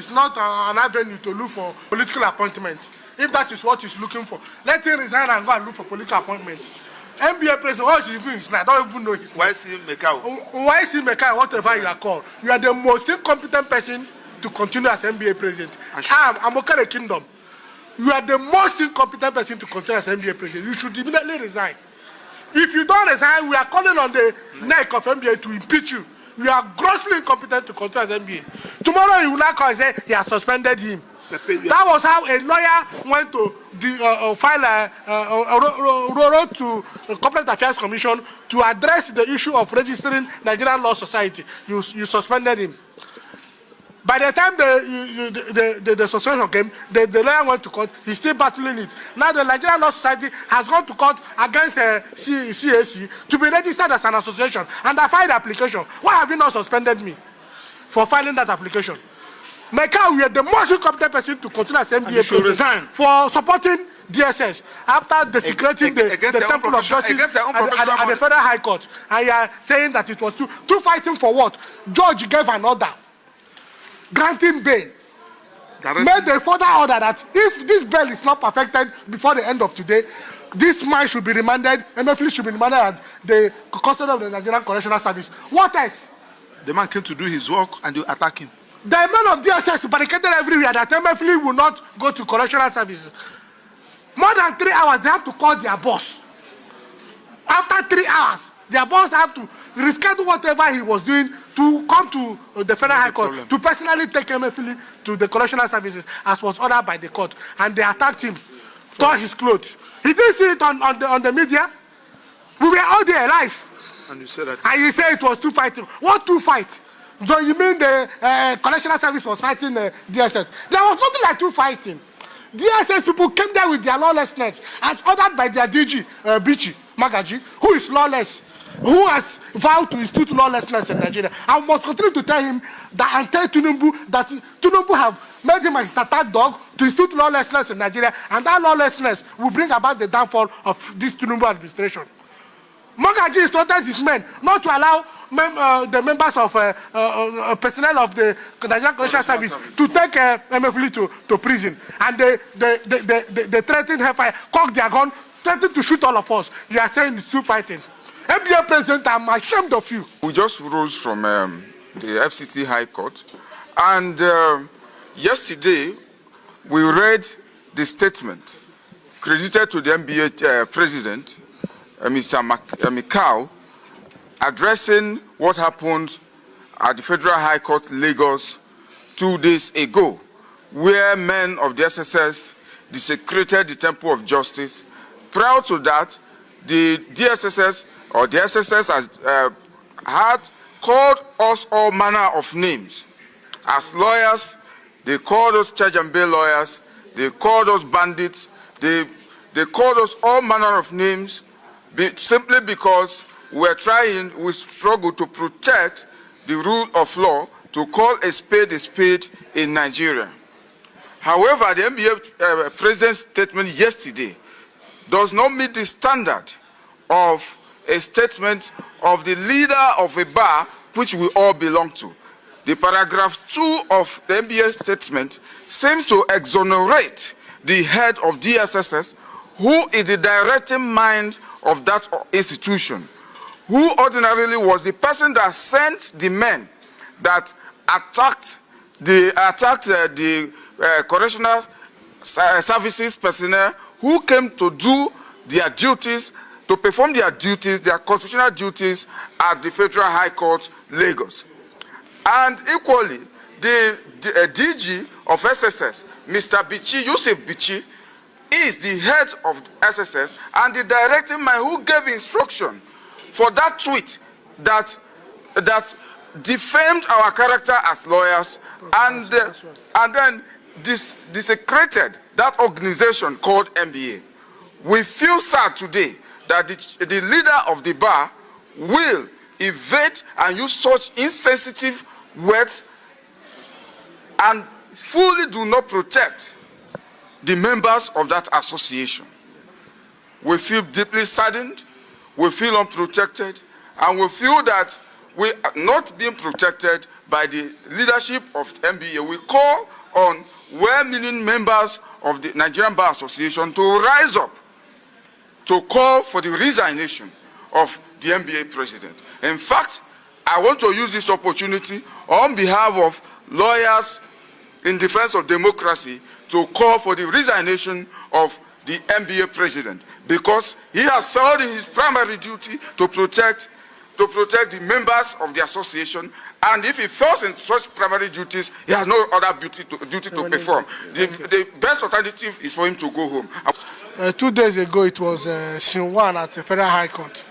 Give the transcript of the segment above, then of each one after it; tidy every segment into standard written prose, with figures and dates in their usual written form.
is not an avenue to look for political appointment. If that is what he's looking for, let him resign and go and look for political appointment. NBA president, what is he doing his name? I don't even know his name. Y.C Maikyau. Y.C Maikyau, whatever you are called. You are the most incompetent person to continue as NBA president. I'm okay kingdom. You are the most incompetent person to continue as NBA president. You should immediately resign. If you don't resign, we are calling on the neck of NBA to impeach you. You are grossly incompetent to continue as NBA. Tomorrow you will not call and say he has suspended him. That was how a lawyer went to file a wrote to the Corporate Affairs Commission to address the issue of registering Nigerian Law Society. You suspended him. By the time the suspension came, the lawyer went to court. He's still battling it. Now the Nigerian Law Society has gone to court against CAC to be registered as an association, and I filed the application. Why have you not suspended me for filing that application? Maikyau, we are the most incompetent person to continue as NBA president for supporting DSS after desecrating the Temple of Justice at the Federal High Court. And you are saying that it was two fighting for what? Judge gave an order granting bail. Made a further order that if this bail is not perfected before the end of today, this man should be remanded, MFL should be remanded at the custody of the Nigerian Correctional Service. What else? The man came to do his work and you attack him. The men of DSS barricaded everywhere that MFL will not go to correctional services. More than 3 hours, they have to call their boss. After 3 hours, their boss have to reschedule whatever he was doing to come to the Federal High Court to personally take MFL to the correctional services as was ordered by the court. And they attacked him, tore his clothes. He didn't see it on the media. We were all there live. And you said that. And you say it was two fighting. What two fight? So you mean the correctional service was fighting the DSS? There was nothing like two fighting. DSS people came there with their lawlessness as ordered by their DG, Bichi Magaji, who is lawless, who has vowed to institute lawlessness in Nigeria. I must continue to tell him that and tell Tinubu that Tinubu have made him his attack dog to institute lawlessness in Nigeria, and that lawlessness will bring about the downfall of this Tinubu administration. Magaji instructed his men not to allow the members of personnel of the Nigerian Correctional Service to take MFL to prison. And they threatened hellfire, cocked their gun, threatened to shoot all of us. You are saying it's still fighting. NBA President, I'm ashamed of you. We just rose from the FCC High Court, and yesterday we read the statement credited to the NBA President, Mr. Maikyau, addressing what happened at the Federal High Court, Lagos, 2 days ago, where men of the SSS desecrated the Temple of Justice. Prior to that, the DSSS or the SSS had called us all manner of names. As lawyers, they called us charge and bail lawyers, they called us bandits, they called us all manner of names simply because we struggle to protect the rule of law, to call a spade in Nigeria. However, the NBA President's statement yesterday does not meet the standard of a statement of the leader of a bar which we all belong to. The paragraph 2 of the NBA statement seems to exonerate the head of DSSS, who is the directing mind of that institution, who ordinarily was the person that sent the men that attacked the correctional services personnel who came to do their duties, to perform their duties, their constitutional duties at the Federal High Court, Lagos. And equally, the DG of SSS, Mr. Bichi, Yusuf Bichi, is the head of SSS and the directing man who gave instruction for that tweet that defamed our character as lawyers and then desecrated that organization called NBA. We feel sad today that the leader of the bar will evade and use such insensitive words and fully do not protect the members of that association. We feel deeply saddened, we feel unprotected, and we feel that we are not being protected by the leadership of NBA, we call on well-meaning members of the Nigerian Bar Association to rise up to call for the resignation of the NBA president. In fact, I want to use this opportunity on behalf of lawyers in defense of democracy to call for the resignation of the NBA president, because he has failed in his primary duty to protect the members of the association, and if he fails in such primary duties, he has no other duty to perform. The best alternative is for him to go home. 2 days ago, it was Scene 1 at the Federal High Court.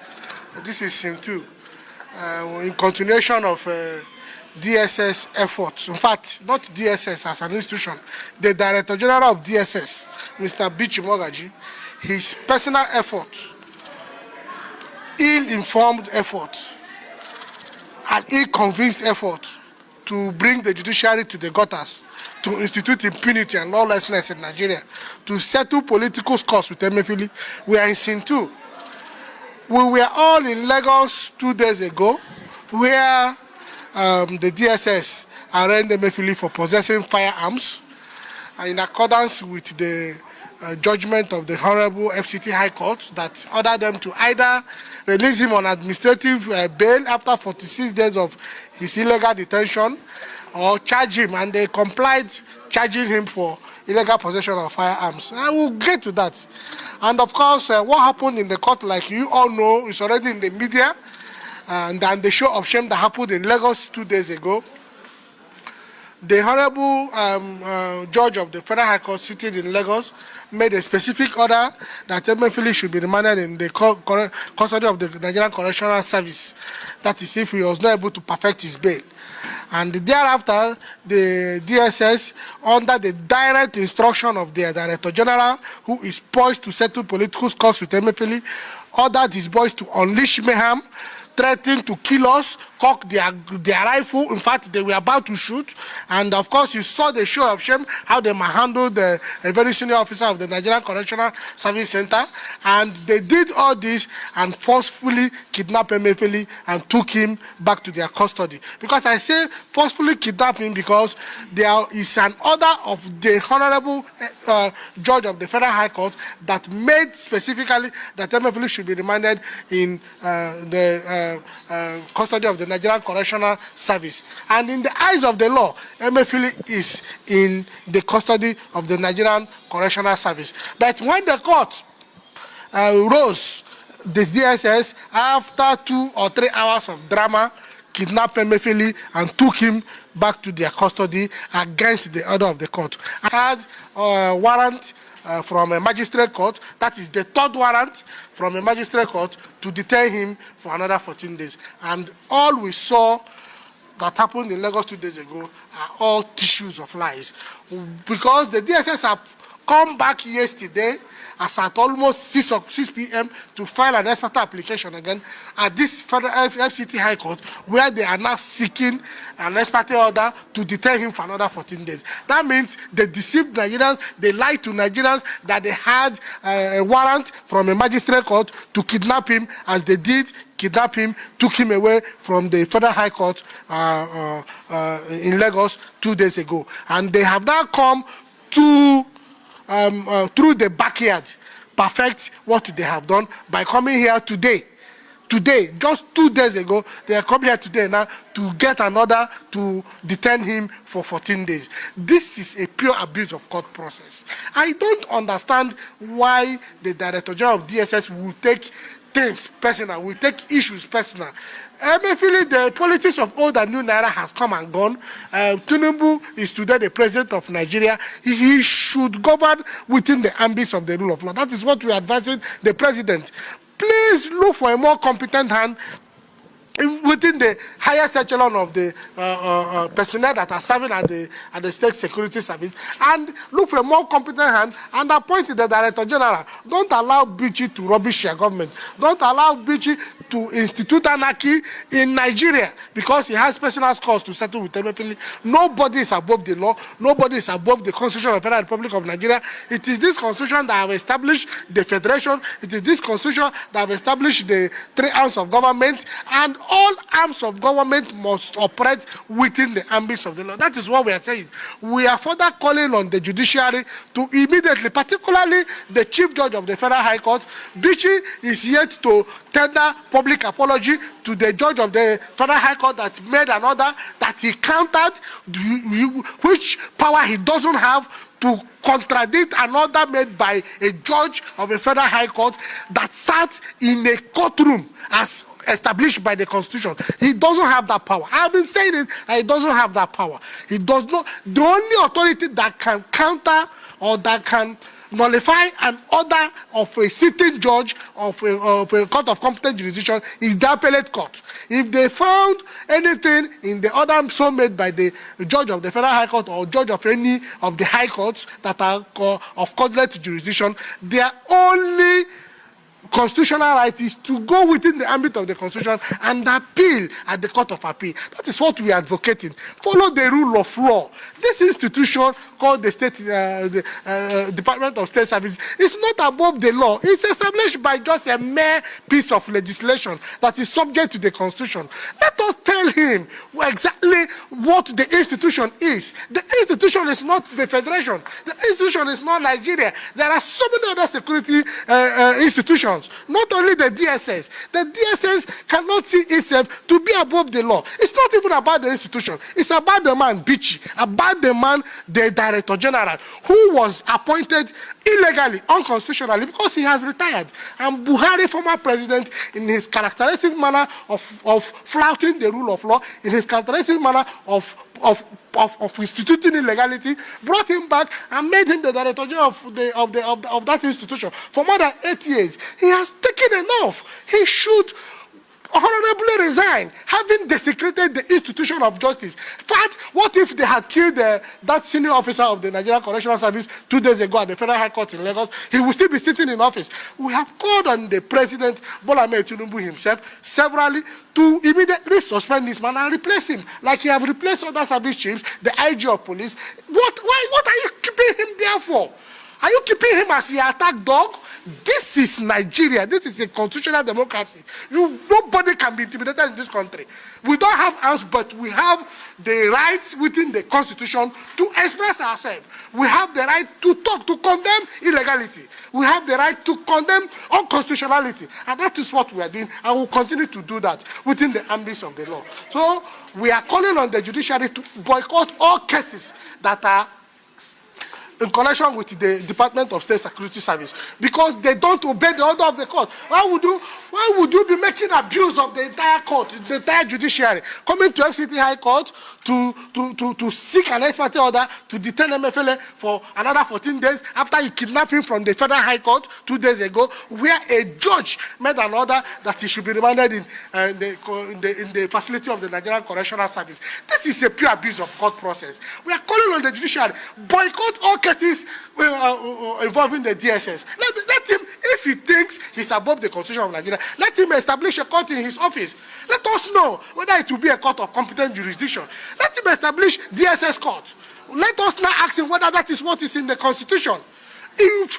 This is Scene 2. In continuation of DSS efforts, in fact, not DSS as an institution, the Director General of DSS, Mr. Y.C Maikyau, his personal efforts, ill-informed efforts, and ill-convinced efforts to bring the judiciary to the gutters, to institute impunity and lawlessness in Nigeria, to settle political scores with Emefiele. We are in Scene 2. We were all in Lagos 2 days ago, where the DSS arraigned Emefiele for possessing firearms, in accordance with the judgment of the Honorable FCT High Court that ordered them to either release him on administrative bail after 46 days of his illegal detention, or charge him, and they complied, charging him for illegal possession of firearms. I will get to that. And of course, what happened in the court, like you all know, is already in the media, and the show of shame that happened in Lagos 2 days ago. The Honorable Judge of the Federal High Court sitting in Lagos made a specific order that Emefiele should be remanded in the custody of the Nigerian Correctional Service. That is, if he was not able to perfect his bail. And thereafter, the DSS, under the direct instruction of their Director General, who is poised to settle political scores with Emefiele, ordered his boys to unleash mayhem, threatened to kill us, cock their rifle. In fact, they were about to shoot. And of course, you saw the show of shame, how they handled a very senior officer of the Nigerian Correctional Service Center. And they did all this and forcefully kidnapped Emefiele and took him back to their custody. Because I say forcefully kidnapped him because there is an order of the Honorable Judge of the Federal High Court that made specifically that Emefiele should be remanded in the custody of the Nigerian Correctional Service. And in the eyes of the law, Emefiele is in the custody of the Nigerian Correctional Service. But when the court rose, the DSS, after 2 or 3 hours of drama, kidnapped Emefiele and took him back to their custody against the order of the court. I had a warrant from a magistrate court, that is the 3rd warrant from a magistrate court, to detain him for another 14 days. And all we saw that happened in Lagos 2 days ago are all tissues of lies. Because the DSS have come back yesterday as at almost 6 p.m. to file an ex parte application again at this Federal FCT High Court, where they are now seeking an ex parte order to detain him for another 14 days. That means they deceived Nigerians, they lied to Nigerians that they had a warrant from a magistrate court to kidnap him, as they did kidnap him, took him away from the Federal High Court in Lagos 2 days ago. And they have now come to through the backyard, perfect what they have done by coming here today. Today, just 2 days ago, they are coming here today now to get an order to detain him for 14 days. This is a pure abuse of court process. I don't understand why the Director General of DSS will take things personal, will take issues personal. Emefiele, the politics of old and new Naira has come and gone. Tinubu is today the president of Nigeria. He should govern within the ambits of the rule of law. That is what we are advising the president. Please look for a more competent hand within the highest echelon of the personnel that are serving at the State Security Service, and look for a more competent hand and appoint the Director General. Don't allow Bichi to rubbish your government. Don't allow Bichi to institute anarchy in Nigeria because he has personal scores to settle with Emefiele. Nobody is above the law. Nobody is above the Constitution of the Federal Republic of Nigeria. It is this Constitution that have established the Federation. It is this Constitution that have established the 3 arms of government, and all arms of government must operate within the ambits of the law. That is what we are saying. We are further calling on the judiciary to immediately, particularly the Chief Judge of the Federal High Court, Bichi is yet to tender public apology to the judge of the Federal High Court that made an order that he countered, which power he doesn't have to contradict an order made by a judge of a Federal High Court that sat in a courtroom as established by the Constitution. He doesn't have that power. I've been saying it, that he doesn't have that power. He does not. The only authority that can counter or that can nullify an order of a sitting judge of a court of competent jurisdiction is the appellate court. If they found anything in the order so made by the judge of the Federal High Court or judge of any of the high courts that are of coordinate jurisdiction, their only constitutional right is to go within the ambit of the Constitution and appeal at the Court of Appeal. That is what we are advocating. Follow the rule of law. This institution called the Department of State Service is not above the law. It's established by just a mere piece of legislation that is subject to the Constitution. Let us tell him exactly what the institution is. The institution is not the Federation. The institution is not Nigeria. There are so many other security institutions. Not only the DSS. The DSS cannot see itself to be above the law. It's not even about the institution. It's about the man, Bichi, about the man, the Director General, who was appointed illegally, unconstitutionally, because he has retired. And Buhari, former president, in his characteristic manner of flouting the rule of law, in his characteristic manner of instituting illegality, brought him back and made him the director general of that institution for more than 8 years. He has taken enough. He should honorably resign, having desecrated the institution of justice. In fact, what if they had killed that senior officer of the Nigerian Correctional Service 2 days ago at the Federal High Court in Lagos? He would still be sitting in office. We have called on the President, Bola Ahmed Tinubu himself, severally to immediately suspend this man and replace him, like he have replaced other service chiefs, the IG of police. What are you keeping him there for? Are you keeping him as your attack dog? This is Nigeria. This is a constitutional democracy. Nobody can be intimidated in this country. We don't have arms, but we have the rights within the Constitution to express ourselves. We have the right to talk, to condemn illegality. We have the right to condemn unconstitutionality. And that is what we are doing, and we'll continue to do that within the ambits of the law. So we are calling on the judiciary to boycott all cases that are in connection with the Department of State Security Service, because they don't obey the order of the court. Why would you be making abuse of the entire court, the entire judiciary, coming to FCT High Court to seek an expert order to detain Emefiele for another 14 days after you kidnapped him from the Federal High Court 2 days ago, where a judge made an order that he should be remanded in the facility of the Nigerian Correctional Service? This is a pure abuse of court process. We are calling on the judiciary, boycott all cases involving the DSS. Let him, if he thinks he's above the Constitution of Nigeria, let him establish a court in his office. Let us know whether it will be a court of competent jurisdiction. Let him establish DSS court. Let us now ask him whether that is what is in the Constitution.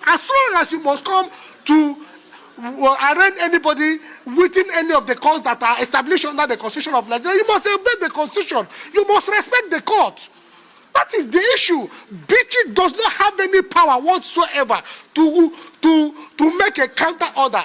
As long as you must come to arraign anybody within any of the courts that are established under the Constitution of Nigeria, you must obey the Constitution. You must respect the court. That is the issue. Bichi does not have any power whatsoever to make a counter order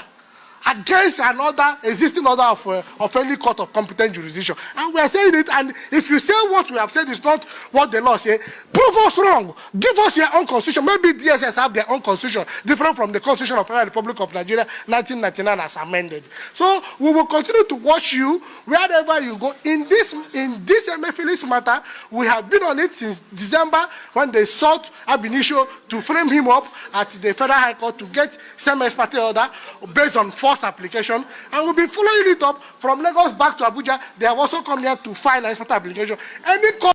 against an order, existing order of any court of competent jurisdiction. And we are saying it, and if you say what we have said is not what the law says, prove us wrong. Give us your own constitution. Maybe DSS have their own constitution, different from the Constitution of the Federal Republic of Nigeria, 1999 as amended. So we will continue to watch you wherever you go. In this Emefiele's matter, we have been on it since December when they sought ab initio to frame him up at the Federal High Court to get some ex parte order based on false application, and we'll be following it up from Lagos back to Abuja. They have also come here to file an ex parte application. Any court